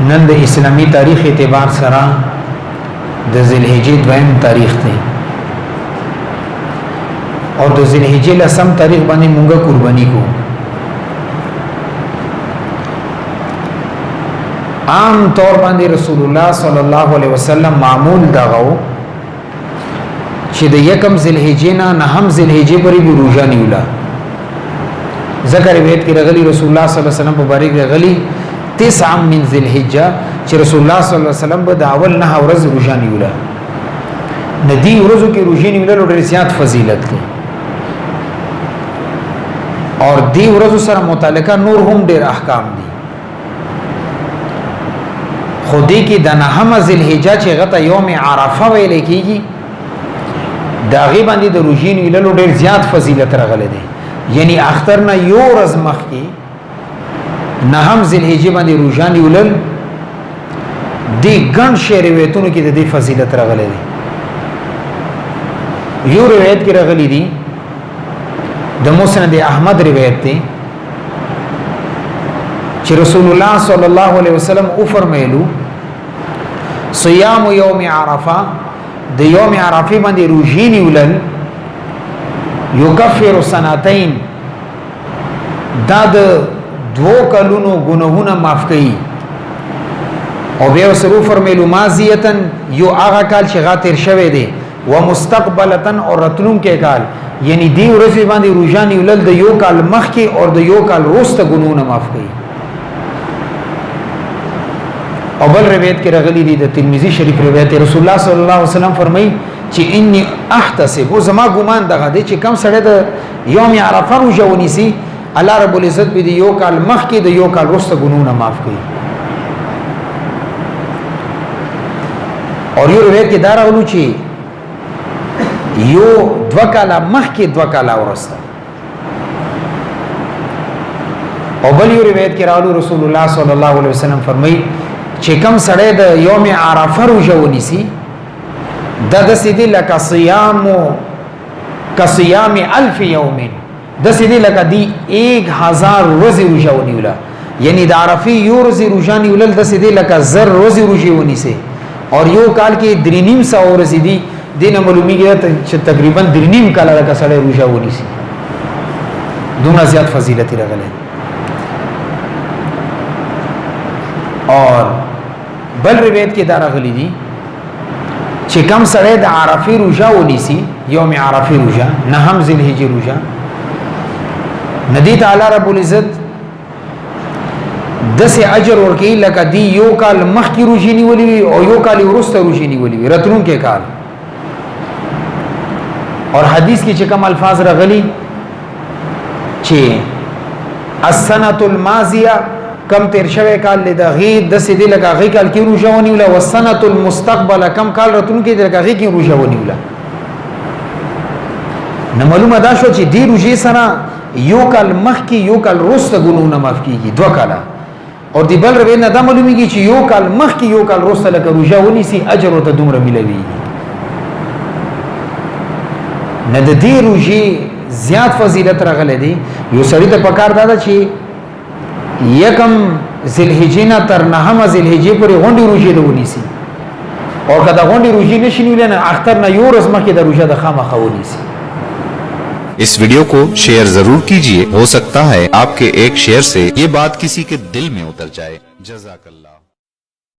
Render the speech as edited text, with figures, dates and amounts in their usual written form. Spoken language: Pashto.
نن د اسلامی تاریخ اعتبار سره د ذوالحجې دویم تاریخ دی او د ذوالحجې لسم تاریخ باندې مونږه قرباني کو. عام طور باندې رسول الله صلی الله علیه وسلم معمول دغه چې د یکم ذوالحجې نه نهم ذوالحجې پورې به روزه نیوله. ذکر روایت کې راغلی رسول الله صلی الله علیه وسلم مبارک راغلی 9 من ذوالحجه چې رسول الله صلی الله علیه وسلم به د اول نه ورځ روزه نیوله. ندی ورځو کې روزه نیول ډېر زیات فضیلت دی اور دی ورځو سره متعلقه نور هم ډېر احکام دي. خودی کې د نهم ذوالحجه چې غته یوم عرفه ویل کېږي دا غي باندې د روزه نیول ډېر زیات فضیلت راغلی دی. یعنی اختر نه یو ورځ مخکې نهم ذوالحجه باندې روزه نیول دی ګڼ شی روایتونو کې د دې فضیلت راغلی دی. یو روایت کې راغلی دی د مسند احمد روایت دی چې رسول الله صلی الله علیه وسلم او فرمایلو صيام یوم عرفه د یوم عرفه باندې روزه نیولل یکفر سنتین دا د 2 کلونو ګناهونه معاف کړي. او بیا سره فرمایلو ماضیتن یو هغه کال چې غاتر شوه دی و مستقبلتن اور رتلون کې کال یعنی دی ورځ باندې روزه نیولل د یو کال مخکې او د یو کال وروسته ګناهونه معاف کړي. او بل روایت کې راغلی دی د ترمذی شریف روایت رسول الله صلی الله علیه وسلم فرمایي چې انی احتسب او زما ګمان دغه دی چې کم سړی د یوم عرفه روزه ونیسي الله رب العزت به د یو کال مخکې د یو کال وروسته ګناهونه معاف کړي. اور یو روایت کې دا راغلی چې یو 2 کاله مخکې 2 کاله ورسته. او بل یو روایت کې راغلی رسول الله صلی الله علیه وسلم فرمایي چې کم سړی د یوم عرفه روزه ونیسي د سیدی لکه صیام الف یوم د سیدی لکه دی 1000 ورځې روزه ونیوله. یعنی د عرفه یو ورځې روزه نیولل د سیدی لکه 1000 ورځې روزه ونیسي اور یو کال کې 3.5 ورځې دي دینه معلومیږي چې تقریبا 3.5 کال لکه سړی روزه ونیسي. دومره زیات فضیلت راغلی. اور بل روایت کې دا راغلی دي چې کم سړی د عرفه روزه ونیسي یوم عرفه روزه نهم ذوالحجه روزه ندی تعالی رب العزت دسه اجر ورکړي لکه دی یو کال مخکې روزه نیولې او یو کال وروسته روزه نیولې راتلون کې کال. اور حدیث کې چې کوم الفاظ راغلي چې السنه الماضيه کم تیر شوه کال له دغه د سیدی لکه غي کال کې روزه ونیوله والسنه المستقبل کم کال راتلون کې دغه غي کې روزه ونیوله. نو معلومه دا شو چې دی روزه سره یو کال مخکې یو کال وروسته ګناهونه معاف کیږي 2 کاله. اور دی بل روایت نه دا معلومیږي چې یو کال مخکې یو کال وروسته لکه روزه ونیسي اجر ورته دومره ملوي. نه د دې روزه زیات فضیلت راغلي دي. یو سړی ته پکار دادا چې یکم ذوالحجې نه تر نهم ذوالحجې پورې غونډې روزه د ونیسي او کله غونډې روزه نشي نیولای نه اختر نه یو ورځ مخکې د روزه د خامخا ونیسي. इस वीडियो को शेयर जरूर कीजिए, हो सकता है आपके एक शेयर से ये बात किसी के दिल में उतर जाए। जज़ाकल्लाह।